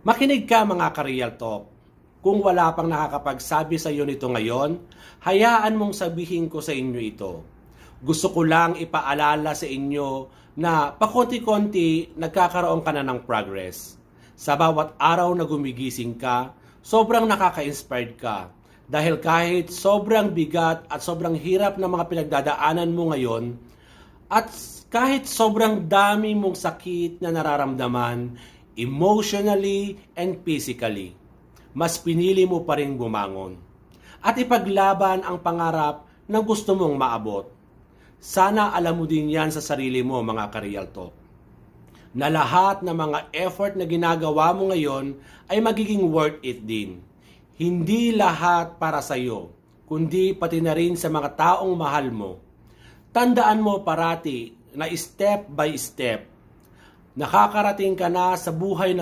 Makinig ka mga ka-Real Talk. Kung wala pang nakakapagsabi sa iyo nito ngayon, hayaan mong sabihin ko sa inyo ito. Gusto ko lang ipaalala sa inyo na pakonti-konti nagkakaroon ka na ng progress. Sa bawat araw na gumigising ka, sobrang nakaka-inspired ka. Dahil kahit sobrang bigat at sobrang hirap ng mga pinagdadaanan mo ngayon, at kahit sobrang dami mong sakit na nararamdaman, emotionally and physically, mas pinili mo pa rin bumangon at ipaglaban ang pangarap na gusto mong maabot. Sana alam mo din yan sa sarili mo mga ka-Real Talk, na lahat ng mga effort na ginagawa mo ngayon ay magiging worth it din. Hindi lahat para sa iyo, kundi pati na rin sa mga taong mahal mo. Tandaan mo parati na step by step, nakakarating ka na sa buhay na